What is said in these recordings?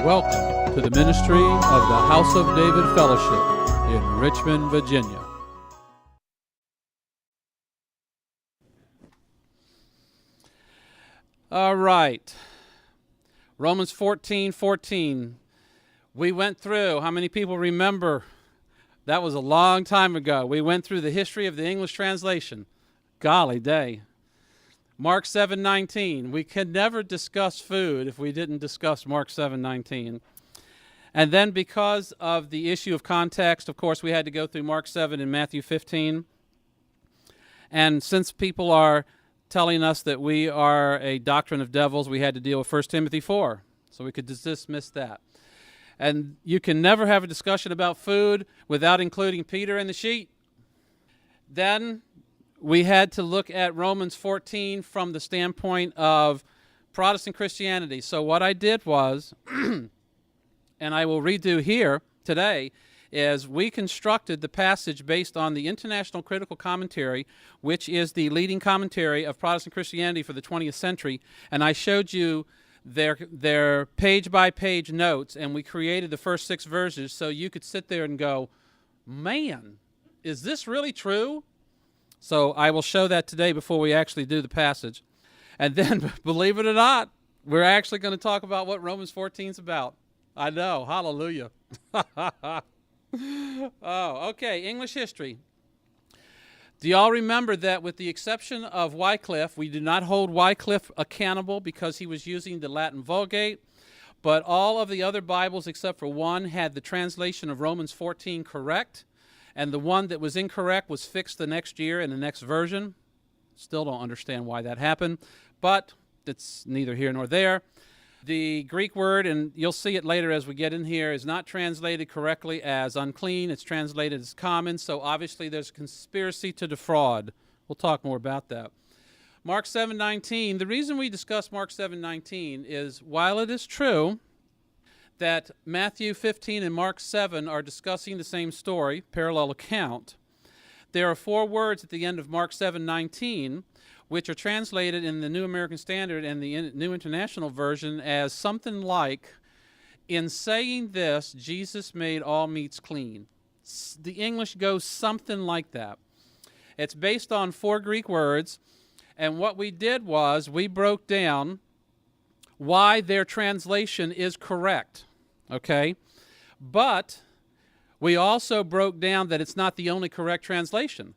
Welcome to the ministry of the House of David Fellowship in Richmond, Virginia. All right. Romans 14:14. We went through, how many people remember? That was a long time ago. We went through the history of the English translation. Golly day. Mark 7:19. We could never discuss food if we didn't discuss Mark 7:19. And then because of the issue of context, of course, we had to go through Mark 7 and Matthew 15. And since people are telling us that we are a doctrine of devils, we had to deal with 1 Timothy 4. So we could dismiss that. And you can never have a discussion about food without including Peter and the sheep. Then we had to look at Romans 14 from the standpoint of Protestant Christianity. So what I did was, and I will redo here today, is we constructed the passage based on the International Critical Commentary, which is the leading commentary of Protestant Christianity for the 20th century, and I showed you their page-by-page notes, and we created the first 6 verses so you could sit there and go, man, is this really true? So I will show that today before we actually do the passage. And then, believe it or not, we're actually going to talk about what Romans 14 is about. I know, hallelujah. Oh, okay, English history. Do y'all remember that with the exception of Wycliffe, we do not hold Wycliffe accountable because he was using the Latin Vulgate, but all of the other Bibles except for one had the translation of Romans 14 correct, and the one that was incorrect was fixed the next year in the next version. Still don't understand why that happened, but it's neither here nor there. The Greek word, and you'll see it later as we get in here, is not translated correctly as unclean. It's translated as common, so obviously there's a conspiracy to defraud. We'll talk more about that. Mark 7:19, the reason we discuss Mark 7:19 is while it is true that Matthew 15 and Mark 7 are discussing the same story, parallel account, there are 4 words at the end of Mark 7:19 which are translated in the New American Standard and the New International Version as something like, in saying this, Jesus made all meats clean. The English goes something like that. It's based on 4 Greek words, and what we did was we broke down why their translation is correct, okay? But we also broke down that it's not the only correct translation.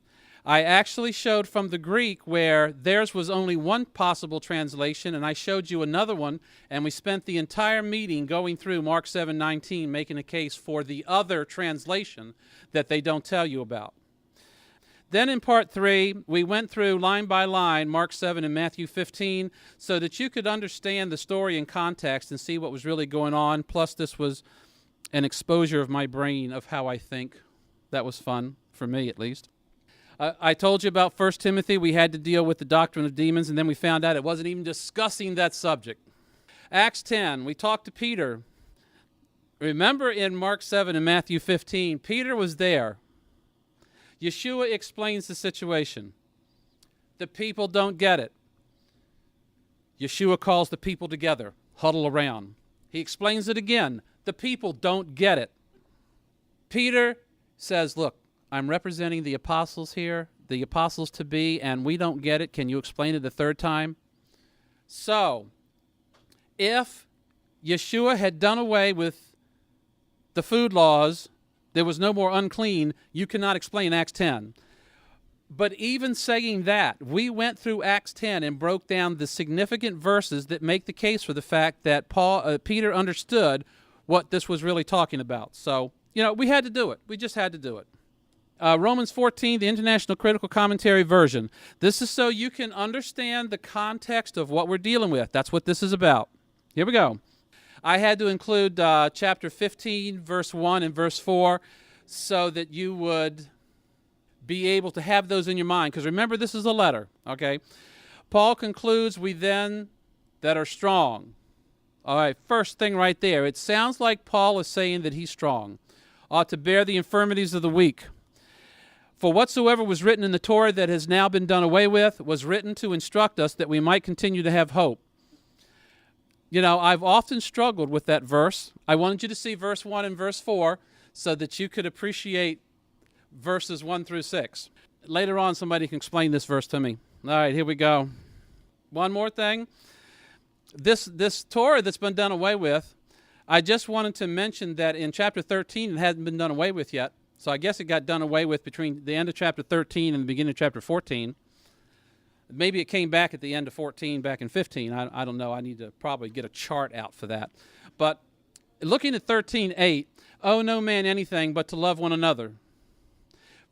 I actually showed from the Greek where theirs was only one possible translation, and I showed you another one, and we spent the entire meeting going through Mark 7:19, making a case for the other translation that they don't tell you about. Then in part 3, we went through line by line Mark 7 and Matthew 15 so that you could understand the story in context and see what was really going on. Plus, this was an exposure of my brain of how I think. That was fun, for me at least. I told you about 1 Timothy. We had to deal with the doctrine of demons, and then we found out it wasn't even discussing that subject. Acts 10, we talked to Peter. Remember in Mark 7 and Matthew 15, Peter was there. Yeshua explains the situation. The people don't get it. Yeshua calls the people together, huddle around. He explains it again. The people don't get it. Peter says, look, I'm representing the apostles here, the apostles to be, and we don't get it. Can you explain it a third time? So, if Yeshua had done away with the food laws, there was no more unclean, you cannot explain Acts 10. But even saying that, we went through Acts 10 and broke down the significant verses that make the case for the fact that Peter understood what this was really talking about. So, we had to do it. We just had to do it. Romans 14, the International Critical Commentary version. This is so you can understand the context of what we're dealing with. That's what this is about. Here we go. I had to include chapter 15, verse 1 and verse 4 so that you would be able to have those in your mind. Because remember, this is a letter, okay? Paul concludes, we then that are strong. All right, first thing right there. It sounds like Paul is saying that he's strong, ought to bear the infirmities of the weak. For whatsoever was written in the Torah that has now been done away with was written to instruct us that we might continue to have hope. You know, I've often struggled with that verse. I wanted you to see verse 1 and verse 4 so that you could appreciate verses 1 through 6. Later on, somebody can explain this verse to me. All right, here we go. One more thing. This Torah that's been done away with, I just wanted to mention that in chapter 13, it hadn't been done away with yet. So I guess it got done away with between the end of chapter 13 and the beginning of chapter 14. Maybe it came back at the end of 14, back in 15. I don't know. I need to probably get a chart out for that. But looking at 13:8, owe no man anything but to love one another.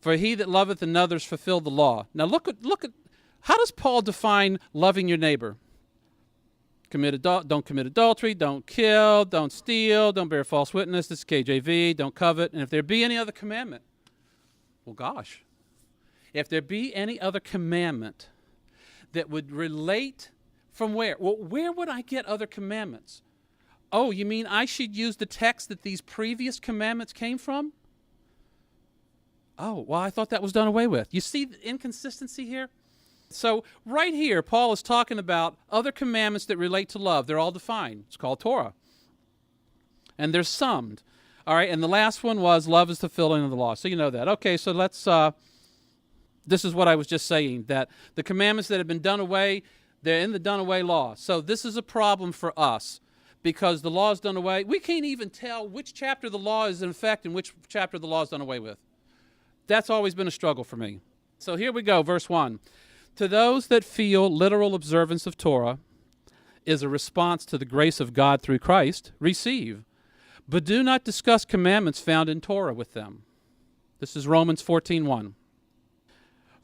For he that loveth another is fulfilled the law. Now look at how does Paul define loving your neighbor? Don't commit adultery, don't kill, don't steal, don't bear false witness. This is KJV, don't covet. And if there be any other commandment, well, gosh, if there be any other commandment that would relate from where? Well, where would I get other commandments? Oh, you mean I should use the text that these previous commandments came from? Oh, well, I thought that was done away with. You see the inconsistency here? So right here, Paul is talking about other commandments that relate to love. They're all defined. It's called Torah. And they're summed. All right, and the last one was love is the fulfilling of the law. So you know that. Okay, so let's, this is what I was just saying, that the commandments that have been done away, they're in the done away law. So this is a problem for us because the law is done away. We can't even tell which chapter the law is in effect and which chapter the law is done away with. That's always been a struggle for me. So here we go, verse 1. To those that feel literal observance of Torah is a response to the grace of God through Christ, receive. But do not discuss commandments found in Torah with them. This is Romans 14:1.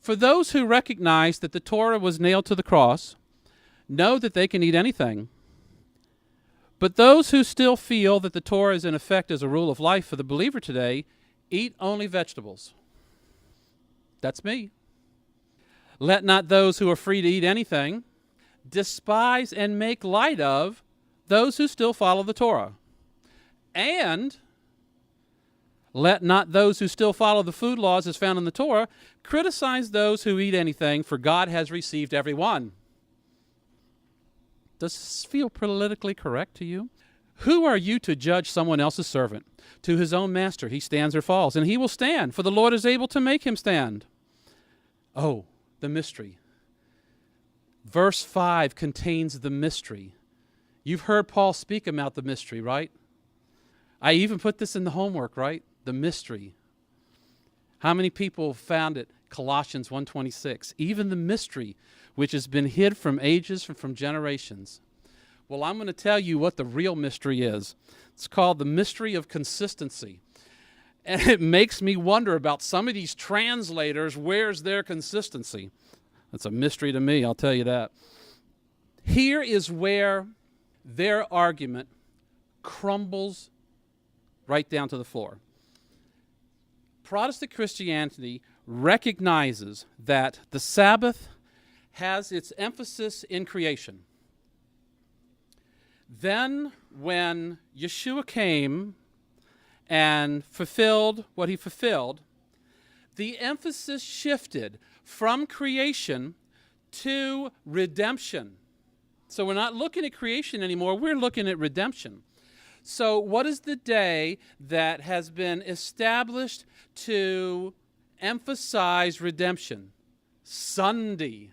For those who recognize that the Torah was nailed to the cross, know that they can eat anything. But those who still feel that the Torah is in effect as a rule of life for the believer today, eat only vegetables. That's me. Let not those who are free to eat anything despise and make light of those who still follow the Torah. And let not those who still follow the food laws as found in the Torah criticize those who eat anything, for God has received every one. Does this feel politically correct to you? Who are you to judge someone else's servant? To his own master he stands or falls, and he will stand, for the Lord is able to make him stand. Oh, the mystery. Verse 5 contains the mystery. You've heard Paul speak about the mystery, right? I even put this in the homework, right? The mystery. How many people found it? Colossians 1:26. Even the mystery which has been hid from ages and from generations. Well, I'm going to tell you what the real mystery is. It's called the mystery of consistency. And it makes me wonder about some of these translators, where's their consistency? That's a mystery to me, I'll tell you that. Here is where their argument crumbles right down to the floor. Protestant Christianity recognizes that the Sabbath has its emphasis in creation. Then, when Yeshua came and fulfilled what he fulfilled, the emphasis shifted from creation to redemption. So we're not looking at creation anymore, we're looking at redemption. So what is the day that has been established to emphasize redemption? Sunday.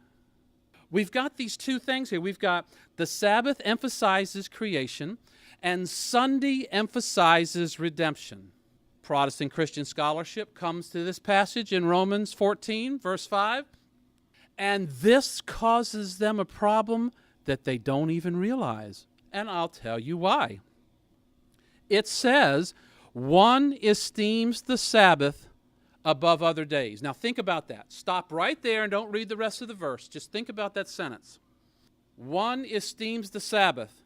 We've got these two things here. We've got the Sabbath emphasizes creation, and Sunday emphasizes redemption. Protestant Christian scholarship comes to this passage in Romans 14, verse 5, and this causes them a problem that they don't even realize. And I'll tell you why. It says, one esteems the Sabbath above other days. Now think about that. Stop right there and don't read the rest of the verse. Just think about that sentence. One esteems the Sabbath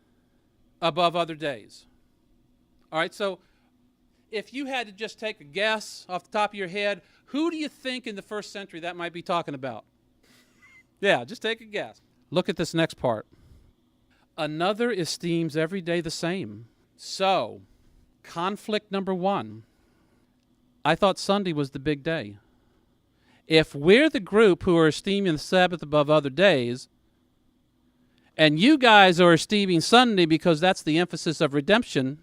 above other days. All right, so if you had to just take a guess off the top of your head, who do you think in the first century that might be talking about? Yeah, just take a guess. Look at this next part. Another esteems every day the same. So, conflict number one. I thought Sunday was the big day. If we're the group who are esteeming the Sabbath above other days, And you guys are esteeming Sunday because that's the emphasis of redemption.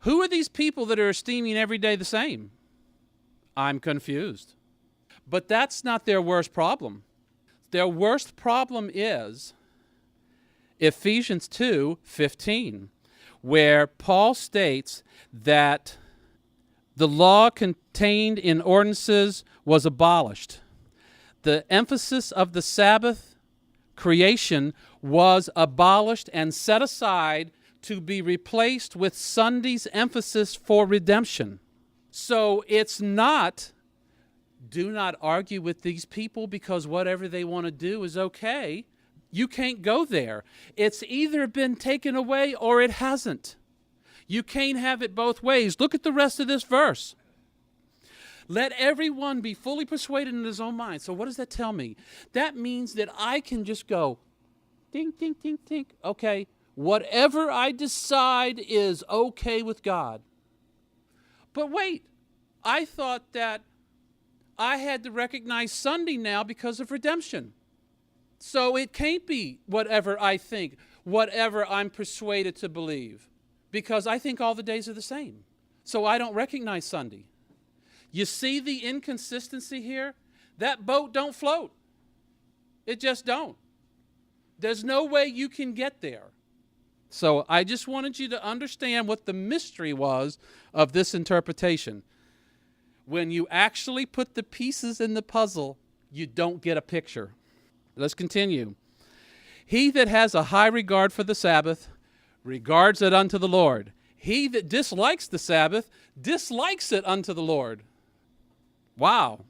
Who are these people that are esteeming every day the same? I'm confused. But that's not their worst problem. Their worst problem is Ephesians 2:15, where Paul states that the law contained in ordinances was abolished. The emphasis of the Sabbath creation was abolished and set aside to be replaced with Sunday's emphasis for redemption. So it's not, do not argue with these people because whatever they want to do is okay. You can't go there. It's either been taken away or it hasn't. You can't have it both ways. Look at the rest of this verse. Let everyone be fully persuaded in his own mind. So what does that tell me? That means that I can just go, ding, ding, ding, ding. Okay, whatever I decide is okay with God. But wait, I thought that I had to recognize Sunday now because of redemption. So it can't be whatever I think, whatever I'm persuaded to believe, because I think all the days are the same. So I don't recognize Sunday. You see the inconsistency here? That boat don't float. It just don't. There's no way you can get there. So I just wanted you to understand what the mystery was of this interpretation. When you actually put the pieces in the puzzle, you don't get a picture. Let's continue. He that has a high regard for the Sabbath regards it unto the Lord. He that dislikes the Sabbath dislikes it unto the Lord. Wow.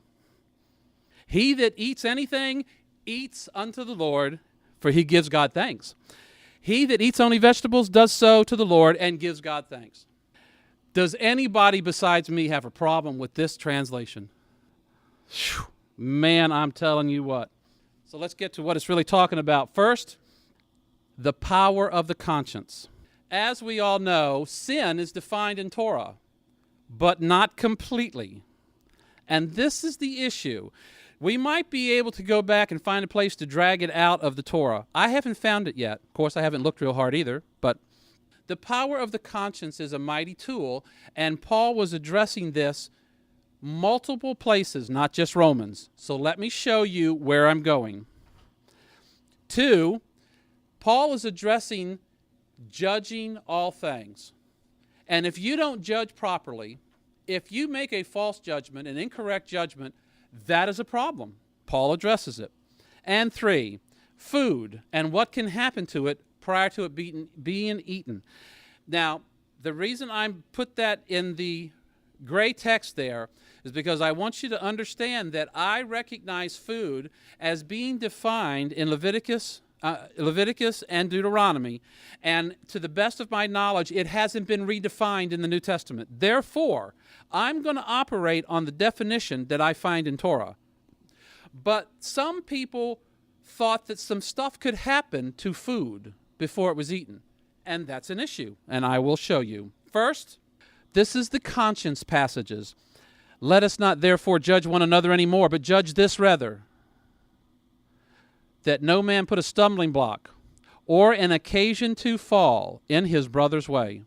He that eats anything eats unto the Lord, for he gives God thanks. He that eats only vegetables does so to the Lord and gives God thanks. Does anybody besides me have a problem with this translation? Whew. Man, I'm telling you what. So let's get to what it's really talking about. First, the power of the conscience. As we all know, sin is defined in Torah, but not completely. And this is the issue. We might be able to go back and find a place to drag it out of the Torah. I haven't found it yet. Of course, I haven't looked real hard either, but the power of the conscience is a mighty tool, and Paul was addressing this multiple places, not just Romans. So let me show you where I'm going. 2, Paul is addressing judging all things. And if you don't judge properly, if you make a false judgment, an incorrect judgment, that is a problem. Paul addresses it. And 3, food and what can happen to it prior to it being eaten. Now, the reason I put that in the gray text there is because I want you to understand that I recognize food as being defined in Leviticus and Deuteronomy, and to the best of my knowledge, it hasn't been redefined in the New Testament. Therefore, I'm going to operate on the definition that I find in Torah. But some people thought that some stuff could happen to food before it was eaten, and that's an issue, and I will show you. First, this is the conscience passages. Let us not therefore judge one another anymore, but judge this rather, that no man put a stumbling block or an occasion to fall in his brother's way.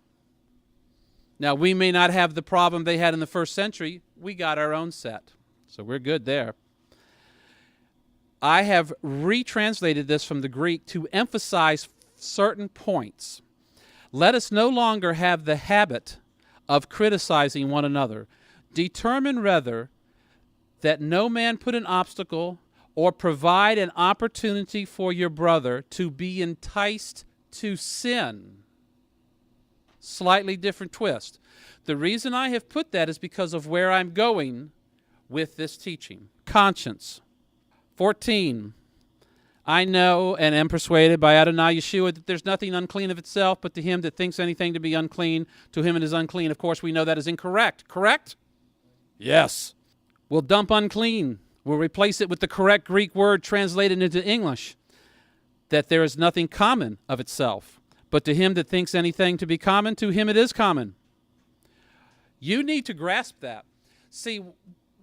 Now, we may not have the problem they had in the first century. We got our own set, so we're good there. I have retranslated this from the Greek to emphasize certain points. Let us no longer have the habit of criticizing one another. Determine rather that no man put an obstacle or provide an opportunity for your brother to be enticed to sin. Slightly different twist. The reason I have put that is because of where I'm going with this teaching. Conscience. 14. I know and am persuaded by Adonai Yeshua that there's nothing unclean of itself, but to him that thinks anything to be unclean, to him it is unclean. Of course, we know that is incorrect. Correct? Yes. We'll dump unclean. We'll replace it with the correct Greek word translated into English, that there is nothing common of itself. But to him that thinks anything to be common, to him it is common. You need to grasp that. See,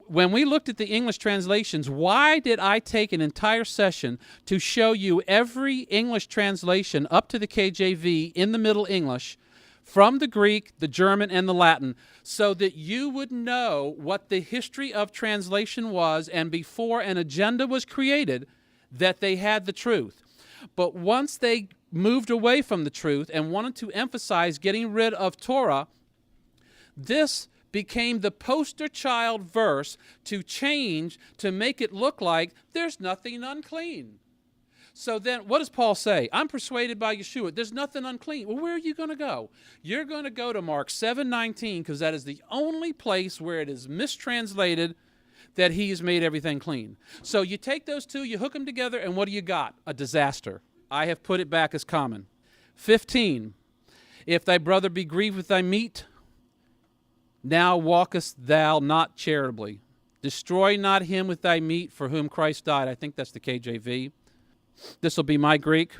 when we looked at the English translations, why did I take an entire session to show you every English translation up to the KJV in the Middle English from the Greek, the German, and the Latin, so that you would know what the history of translation was, and before an agenda was created, that they had the truth. But once they moved away from the truth and wanted to emphasize getting rid of Torah, this became the poster child verse to change, to make it look like there's nothing unclean. So then what does Paul say? I'm persuaded by Yeshua. There's nothing unclean. Well, where are you going to go? You're going to go to Mark 7:19, because that is the only place where it is mistranslated that he has made everything clean. So you take those two, you hook them together, and what do you got? A disaster. I have put it back as common. 15, if thy brother be grieved with thy meat, now walkest thou not charitably. Destroy not him with thy meat for whom Christ died. I think that's the KJV. This will be my Greek.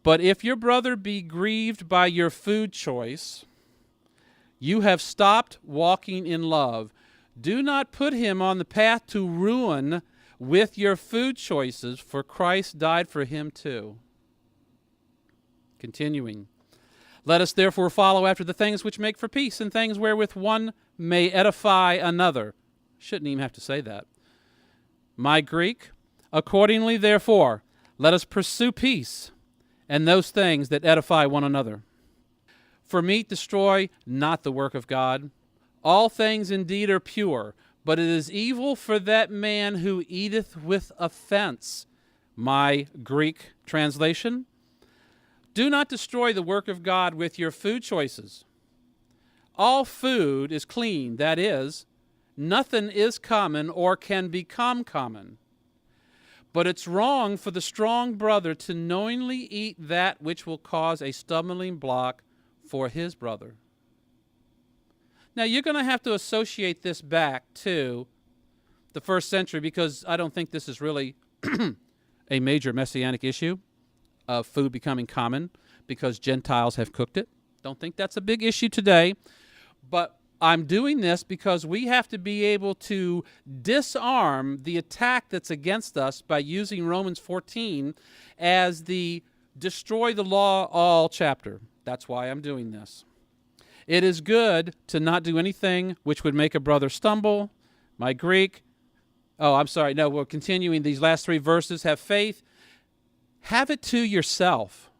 But if your brother be grieved by your food choice, you have stopped walking in love. Do not put him on the path to ruin with your food choices, for Christ died for him too. Continuing. Let us therefore follow after the things which make for peace, and things wherewith one may edify another. Shouldn't even have to say that. My Greek. Accordingly, therefore, let us pursue peace and those things that edify one another. For meat destroy not the work of God. All things indeed are pure, but it is evil for that man who eateth with offense. My Greek translation. Do not destroy the work of God with your food choices. All food is clean, that is, nothing is common or can become common. But it's wrong for the strong brother to knowingly eat that which will cause a stumbling block for his brother. Now, you're going to have to associate this back to the first century, because I don't think this is really a major messianic issue of food becoming common because Gentiles have cooked it. Don't think that's a big issue today. But I'm doing this because we have to be able to disarm the attack that's against us by using Romans 14 as the destroy the law all chapter. That's why I'm doing this. It is good to not do anything which would make a brother stumble. My Greek. We're continuing these last three verses. Have faith. Have it to yourself.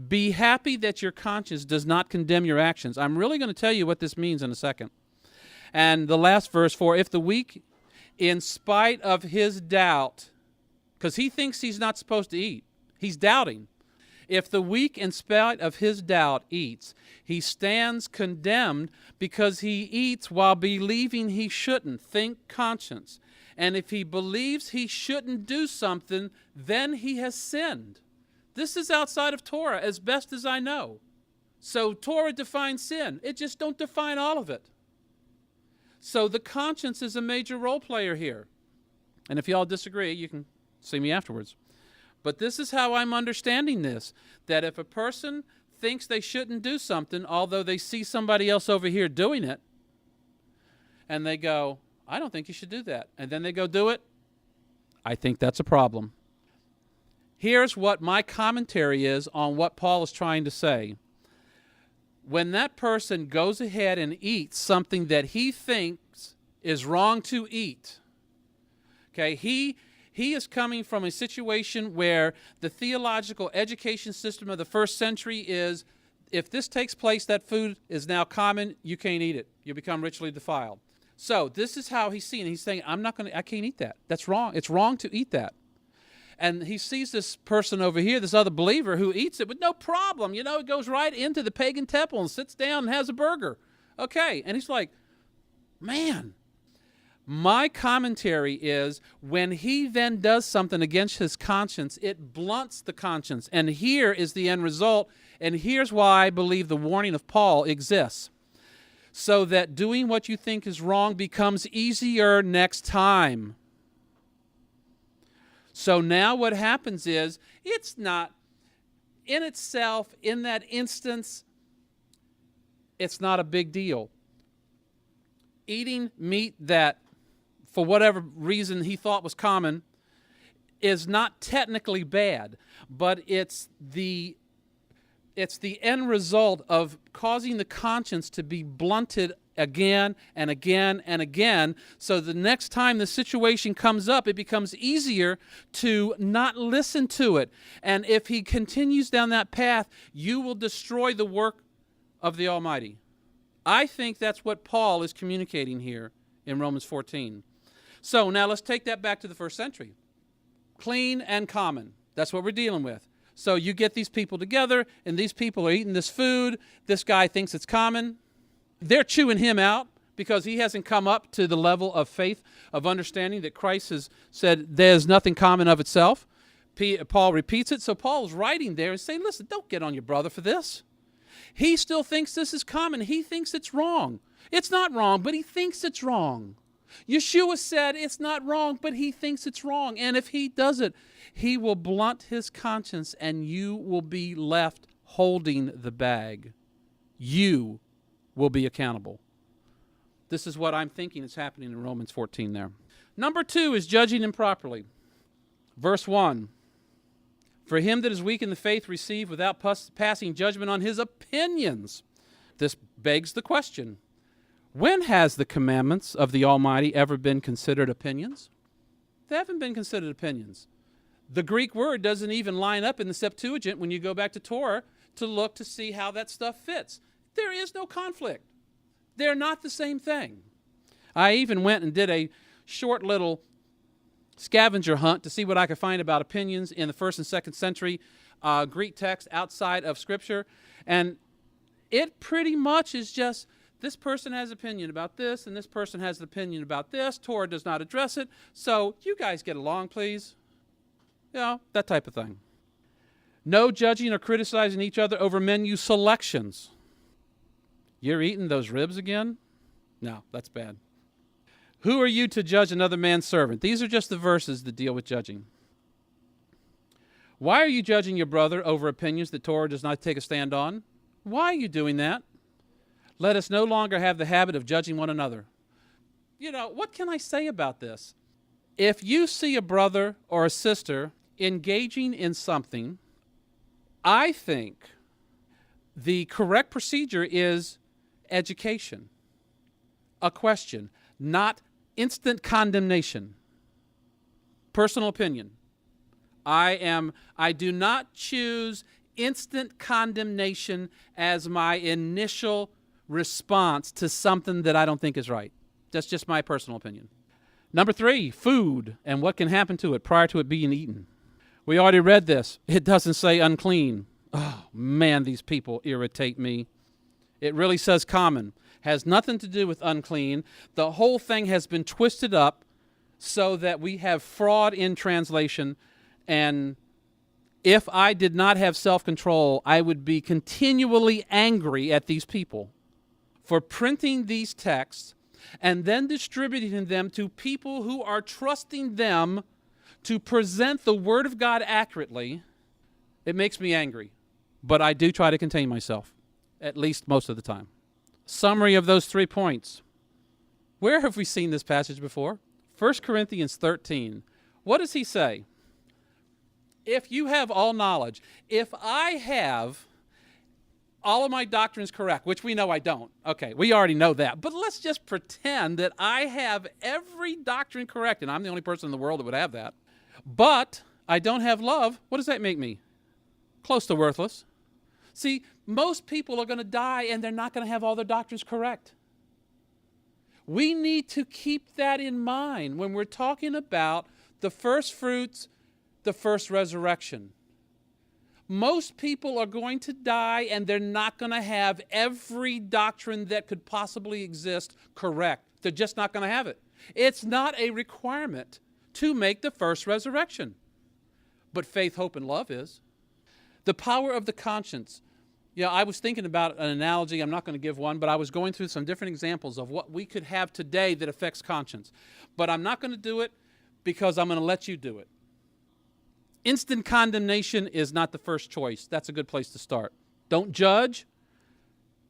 Be happy that your conscience does not condemn your actions. I'm really going to tell you what this means in a second. And the last verse, for if the weak, in spite of his doubt, because he thinks he's not supposed to eat, he's doubting. If the weak, in spite of his doubt, eats, he stands condemned because he eats while believing he shouldn't. Think conscience. And if he believes he shouldn't do something, then he has sinned. This is outside of Torah, as best as I know. So Torah defines sin. It just don't define all of it. So the conscience is a major role player here. And if y'all disagree, you can see me afterwards. But this is how I'm understanding this, that if a person thinks they shouldn't do something, although they see somebody else over here doing it, and they go, I don't think you should do that, and then they go do it, I think that's a problem. Here's what my commentary is on what Paul is trying to say. When that person goes ahead and eats something that he thinks is wrong to eat, okay, he is coming from a situation where the theological education system of the first century is, if this takes place, that food is now common, you can't eat it. You become ritually defiled. So this is how he's seeing it. He's saying, I can't eat that. That's wrong. It's wrong to eat that. And he sees this person over here, this other believer, who eats it with no problem. It goes right into the pagan temple and sits down and has a burger. Okay. And he's like, man. My commentary is, when he then does something against his conscience, it blunts the conscience. And here is the end result. And here's why I believe the warning of Paul exists. So that doing what you think is wrong becomes easier next time. So now what happens is, it's not, in itself, in that instance, it's not a big deal. Eating meat that for whatever reason he thought was common, is not technically bad, but it's the end result of causing the conscience to be blunted again and again and again, so the next time the situation comes up, it becomes easier to not listen to it. And if he continues down that path, you will destroy the work of the Almighty. I think that's what Paul is communicating here in Romans 14. So now let's take that back to the first century. Clean and common. That's what we're dealing with. So you get these people together, and these people are eating this food. This guy thinks it's common. They're chewing him out because he hasn't come up to the level of faith, of understanding that Christ has said there's nothing common of itself. Paul repeats it. So Paul's writing there and saying, listen, don't get on your brother for this. He still thinks this is common. He thinks it's wrong. It's not wrong, but he thinks it's wrong. Yeshua said it's not wrong, but he thinks it's wrong. And if he does it, he will blunt his conscience, and you will be left holding the bag. You will be accountable. This is what I'm thinking is happening in Romans 14 there. Number 2 is judging improperly. Verse 1. For him that is weak in the faith receive without passing judgment on his opinions. This begs the question, when has the commandments of the Almighty ever been considered opinions? They haven't been considered opinions. The Greek word doesn't even line up in the Septuagint when you go back to Torah to look to see how that stuff fits. There is no conflict. They're not the same thing. I even went and did a short little scavenger hunt to see what I could find about opinions in the 1st and 2nd century Greek text outside of Scripture. And it pretty much is just, this person has opinion about this, and this person has an opinion about this. Torah does not address it. So you guys get along, please. You know, that type of thing. No judging or criticizing each other over menu selections. You're eating those ribs again? No, that's bad. Who are you to judge another man's servant? These are just the verses that deal with judging. Why are you judging your brother over opinions that Torah does not take a stand on? Why are you doing that? Let us no longer have the habit of judging one another. You know, what can I say about this? If you see a brother or a sister engaging in something, I think the correct procedure is education, a question, not instant condemnation. Personal opinion. I do not choose instant condemnation as my initial response to something that I don't think is right. That's just my personal opinion. Number 3, food and what can happen to it prior to it being eaten. We already read this. It doesn't say unclean. Oh, man, these people irritate me. It really says common. Has nothing to do with unclean. The whole thing has been twisted up so that we have fraud in translation. And if I did not have self-control, I would be continually angry at these people for printing these texts and then distributing them to people who are trusting them to present the Word of God accurately. It makes me angry, but I do try to contain myself, at least most of the time. Summary of those 3 points. Where have we seen this passage before? 1 Corinthians 13. What does he say? If you have all knowledge, if I have all of my doctrines correct, which we know I don't. Okay, we already know that. But let's just pretend that I have every doctrine correct, and I'm the only person in the world that would have that. But I don't have love. What does that make me? Close to worthless. See, most people are going to die, and they're not going to have all their doctrines correct. We need to keep that in mind when we're talking about the first fruits, the first resurrection. Most people are going to die, and they're not going to have every doctrine that could possibly exist correct. They're just not going to have it. It's not a requirement to make the first resurrection. But faith, hope, and love is. The power of the conscience. Yeah, I was thinking about an analogy. I'm not going to give one, but I was going through some different examples of what we could have today that affects conscience. But I'm not going to do it because I'm going to let you do it. Instant condemnation is not the first choice. That's a good place to start. Don't judge.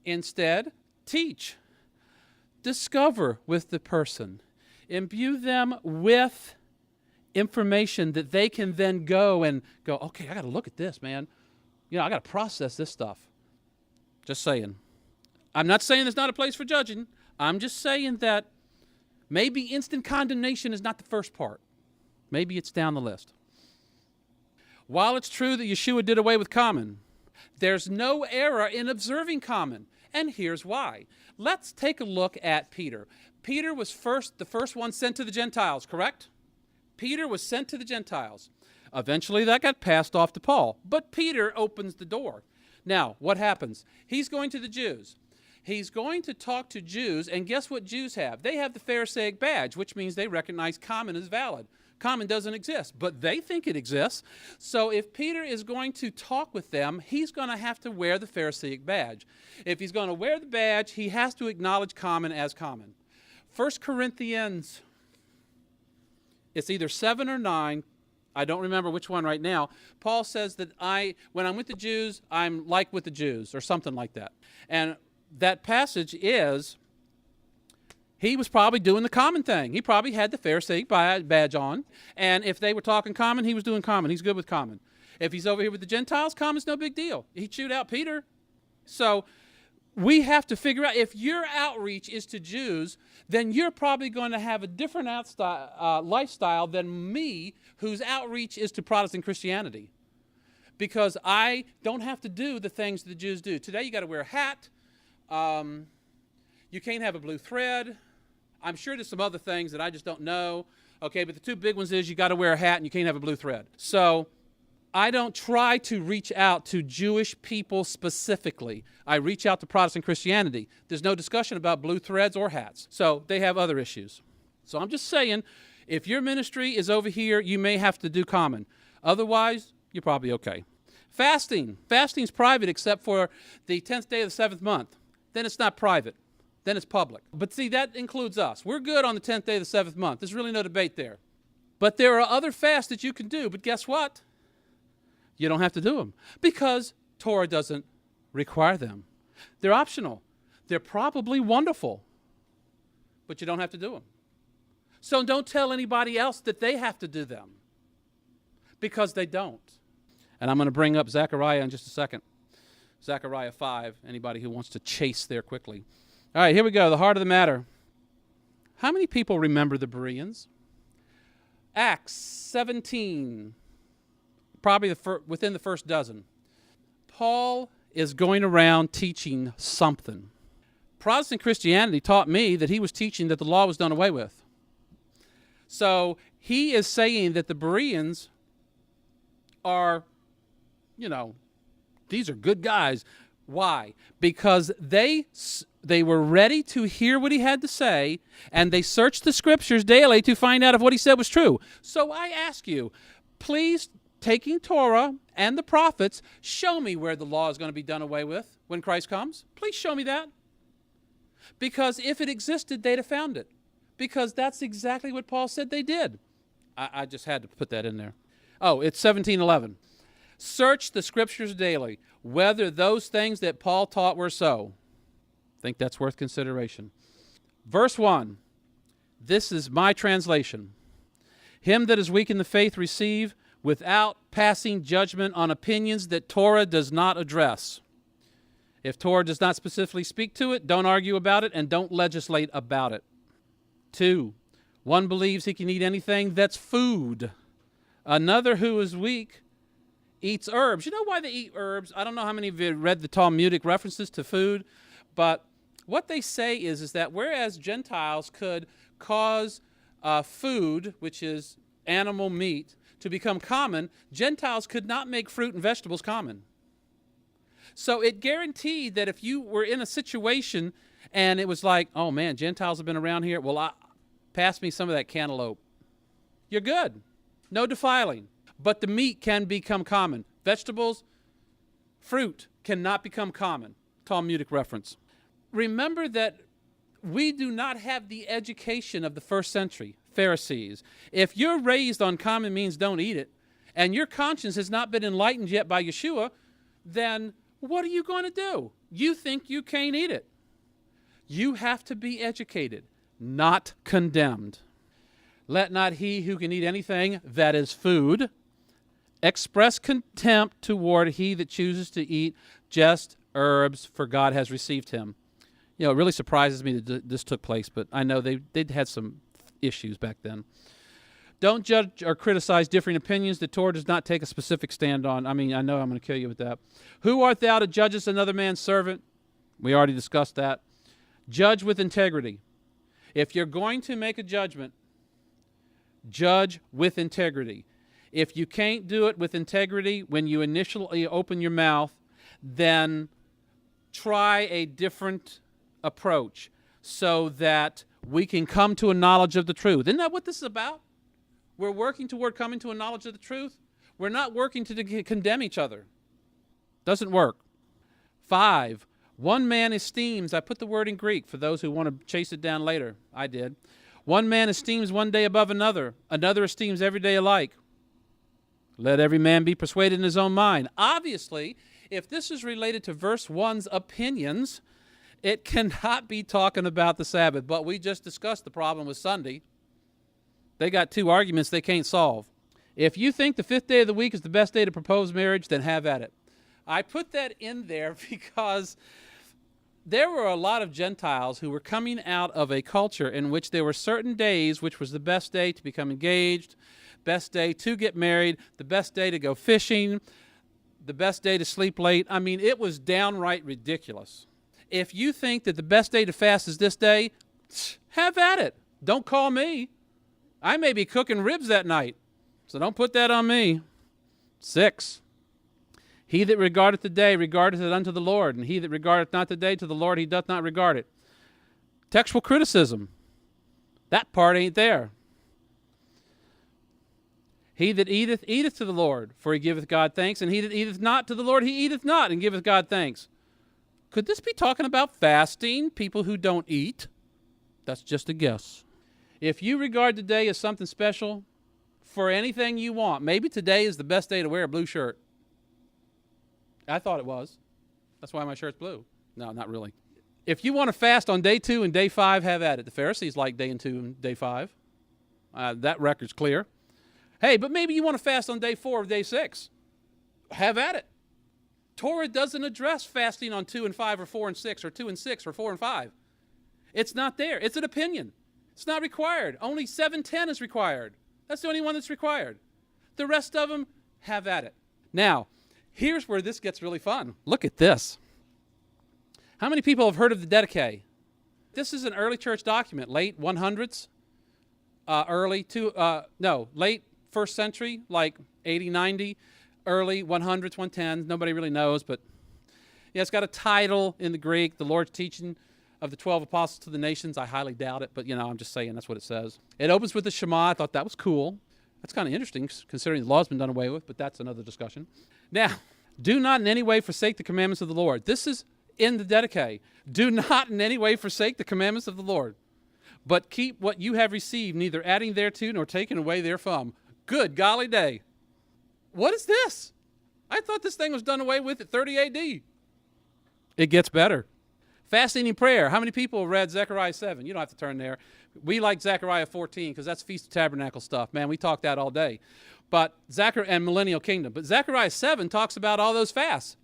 Instead, teach. Discover with the person. Imbue them with information that they can then go, okay, I got to look at this, man. I got to process this stuff. Just saying. I'm not saying there's not a place for judging. I'm just saying that maybe instant condemnation is not the first part. Maybe it's down the list. While it's true that Yeshua did away with common, there's no error in observing common. And here's why. Let's take a look at Peter. Peter was the first one sent to the Gentiles, correct? Peter was sent to the Gentiles. Eventually that got passed off to Paul. But Peter opens the door. Now, what happens? He's going to the Jews. He's going to talk to Jews, and guess what Jews have? They have the Pharisaic badge, which means they recognize common as valid. Common doesn't exist, but they think it exists. So if Peter is going to talk with them, he's going to have to wear the Pharisaic badge. If he's going to wear the badge, he has to acknowledge common as common. 1 Corinthians, it's either 7 or 9. I don't remember which one right now. Paul says that when I'm with the Jews, I'm like with the Jews, or something like that. And that passage is, he was probably doing the common thing. He probably had the Pharisaic badge on. And if they were talking common, he was doing common. He's good with common. If he's over here with the Gentiles, common's no big deal. He'd shoot out Peter. So we have to figure out, if your outreach is to Jews, then you're probably going to have a different lifestyle than me, whose outreach is to Protestant Christianity. Because I don't have to do the things the Jews do. Today you got to wear a hat. You can't have a blue thread. I'm sure there's some other things that I just don't know. Okay, but the two big ones is you got to wear a hat and you can't have a blue thread. So I don't try to reach out to Jewish people specifically. I reach out to Protestant Christianity. There's no discussion about blue threads or hats. So they have other issues. So I'm just saying, if your ministry is over here, you may have to do common. Otherwise, you're probably okay. Fasting. Fasting's private except for the 10th day of the 7th month. Then it's not private. Then it's public. But see, that includes us. We're good on the 10th day of the 7th month. There's really no debate there. But there are other fasts that you can do. But guess what? You don't have to do them because Torah doesn't require them. They're optional. They're probably wonderful, but you don't have to do them. So don't tell anybody else that they have to do them because they don't. And I'm going to bring up Zechariah in just a second. Zechariah 5, anybody who wants to chase there quickly. All right, here we go, the heart of the matter. How many people remember the Bereans? Acts 17, probably within the first dozen. Paul is going around teaching something. Protestant Christianity taught me that he was teaching that the law was done away with. So he is saying that the Bereans are, these are good guys. Why? Because they were ready to hear what he had to say, and they searched the scriptures daily to find out if what he said was true. So I ask you, please, taking Torah and the prophets, show me where the law is going to be done away with when Christ comes. Please show me that. Because if it existed, they'd have found it. Because that's exactly what Paul said they did. I just had to put that in there. Oh, it's 17:11. Search the scriptures daily, whether those things that Paul taught were so. I think that's worth consideration. Verse 1. This is my translation. Him that is weak in the faith receive without passing judgment on opinions that Torah does not address. If Torah does not specifically speak to it, don't argue about it and don't legislate about it. 2. One believes he can eat anything that's food. Another who is weak eats herbs. You know why they eat herbs? I don't know how many of you read the Talmudic references to food, but what they say is that whereas Gentiles could cause food, which is animal meat, to become common, Gentiles could not make fruit and vegetables common. So it guaranteed that if you were in a situation and it was like, oh man, Gentiles have been around here, well, pass me some of that cantaloupe. You're good. No defiling. But the meat can become common. Vegetables, fruit cannot become common. Talmudic reference. Remember that we do not have the education of the first century Pharisees. If you're raised on common means don't eat it, and your conscience has not been enlightened yet by Yeshua, then what are you going to do? You think you can't eat it. You have to be educated, not condemned. Let not he who can eat anything that is food express contempt toward he that chooses to eat just herbs, for God has received him. You know, it really surprises me that this took place, but I know they'd had some issues back then. Don't judge or criticize differing opinions that Torah does not take a specific stand on. I mean, I know I'm going to kill you with that. Who art thou to judge another man's servant? We already discussed that. Judge with integrity. If you're going to make a judgment, judge with integrity. If you can't do it with integrity when you initially open your mouth, then try a different approach so that we can come to a knowledge of the truth. Isn't that what this is about? We're working toward coming to a knowledge of the truth. We're not working to condemn each other. Doesn't work. 5, one man esteems, I put the word in Greek for those who want to chase it down later. I did. One man esteems one day above another. Another esteems every day alike. Let every man be persuaded in his own mind. Obviously, if this is related to verse 1's opinions, it cannot be talking about the Sabbath. But we just discussed the problem with Sunday. They got 2 arguments they can't solve. If you think the 5th day of the week is the best day to propose marriage, then have at it. I put that in there because there were a lot of Gentiles who were coming out of a culture in which there were certain days which was the best day to become engaged, best day to get married, the best day to go fishing, the best day to sleep late. I mean, it was downright ridiculous. If you think that the best day to fast is this day, have at it. Don't call me. I may be cooking ribs that night, so don't put that on me. 6, he that regardeth the day regardeth it unto the Lord, and he that regardeth not the day to the Lord, he doth not regard it. Textual criticism. That part ain't there. He that eateth, eateth to the Lord, for he giveth God thanks, and he that eateth not to the Lord, he eateth not, and giveth God thanks. Could this be talking about fasting, people who don't eat? That's just a guess. If you regard today as something special for anything you want, maybe today is the best day to wear a blue shirt. I thought it was. That's why my shirt's blue. No, not really. If you want to fast on day 2 and day 5, have at it. The Pharisees like day 2 and day 5. That record's clear. Hey, but maybe you want to fast on day 4 or day 6. Have at it. Torah doesn't address fasting on 2 and 5 or 4 and 6 or 2 and 6 or 4 and 5. It's not there. It's an opinion. It's not required. Only 7:10 is required. That's the only one that's required. The rest of them, have at it. Now, here's where this gets really fun. Look at this. How many people have heard of the Didache? This is an early church document, late 100s, late 1st century, like 80, 90, early 100s, 110s. Nobody really knows, but yeah, it's got a title in the Greek, The Lord's Teaching of the 12 Apostles to the Nations. I highly doubt it, but I'm just saying that's what it says. It opens with the Shema. I thought that was cool. That's kind of interesting considering the law's been done away with, but that's another discussion. Now, do not in any way forsake the commandments of the Lord. This is in the Didache. Do not in any way forsake the commandments of the Lord, but keep what you have received, neither adding thereto nor taking away therefrom. Good golly day. What is this? I thought this thing was done away with at 30 AD. It gets better. Fasting and prayer. How many people have read Zechariah 7? You don't have to turn there. We like Zechariah 14 because that's Feast of Tabernacle stuff. Man, we talk that all day. But Zechariah and Millennial Kingdom. But Zechariah 7 talks about all those fasts.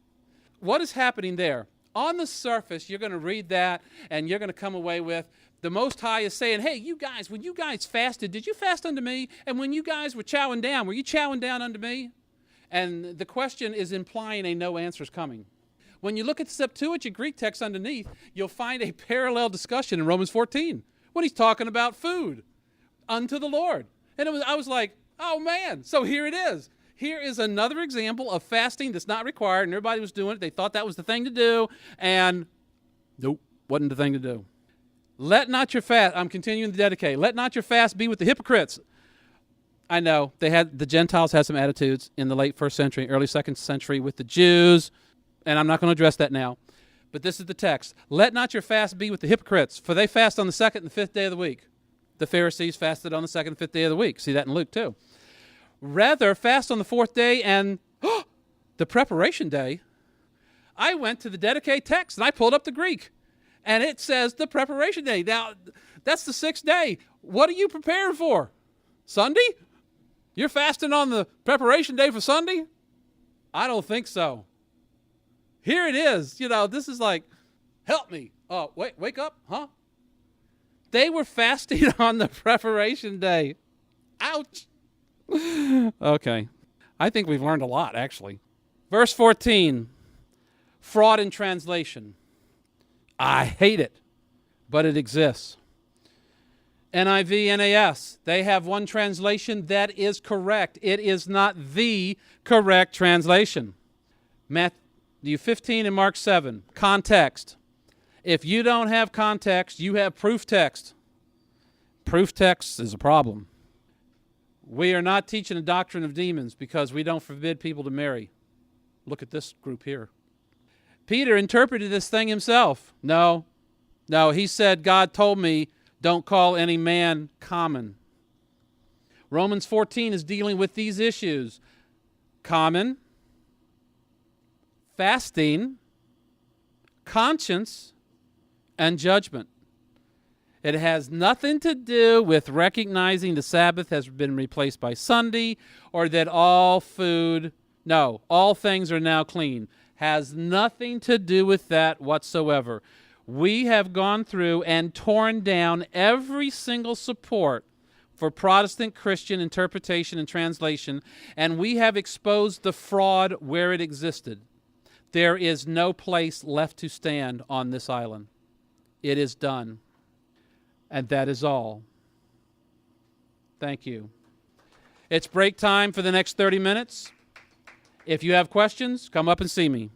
What is happening there? On the surface, you're going to read that and you're going to come away with the Most High is saying, hey, you guys, when you guys fasted, did you fast unto me? And when you guys were chowing down, were you chowing down unto me? And the question is implying a no answer is coming. When you look at the Septuagint Greek text underneath, you'll find a parallel discussion in Romans 14 when he's talking about food unto the Lord. And I was like, oh man, so here it is. Here is another example of fasting that's not required, and everybody was doing it. They thought that was the thing to do, and nope, wasn't the thing to do. Let not your fast, I'm continuing the Didache, let not your fast be with the hypocrites. I know, the Gentiles had some attitudes in the late 1st century, early 2nd century with the Jews, and I'm not going to address that now. But this is the text. Let not your fast be with the hypocrites, for they fast on the 2nd and 5th day of the week. The Pharisees fasted on the 2nd and 5th day of the week. See that in Luke too. Rather, fast on the 4th day and the preparation day. I went to the Didache text and I pulled up the Greek. And it says the preparation day. Now, that's the 6th day. What are you preparing for? Sunday? You're fasting on the preparation day for Sunday? I don't think so. Here it is. This is like, help me. Oh, wake up, huh? They were fasting on the preparation day. Ouch. Okay. I think we've learned a lot, actually. Verse 14, fraud in translation. I hate it, but it exists. NIV, NAS, they have one translation that is correct. It is not the correct translation. Matthew 15 and Mark 7, context. If you don't have context, you have proof text. Proof text is a problem. We are not teaching a doctrine of demons because we don't forbid people to marry. Look at this group here. Peter interpreted this thing himself. No, he said, God told me, don't call any man common. Romans 14 is dealing with these issues. Common, fasting, conscience, and judgment. It has nothing to do with recognizing the Sabbath has been replaced by Sunday or that all things are now clean. Has nothing to do with that whatsoever. We have gone through and torn down every single support for Protestant Christian interpretation and translation, and we have exposed the fraud where it existed. There is no place left to stand on this island. It is done. And that is all. Thank you. It's break time for the next 30 minutes. If you have questions, come up and see me.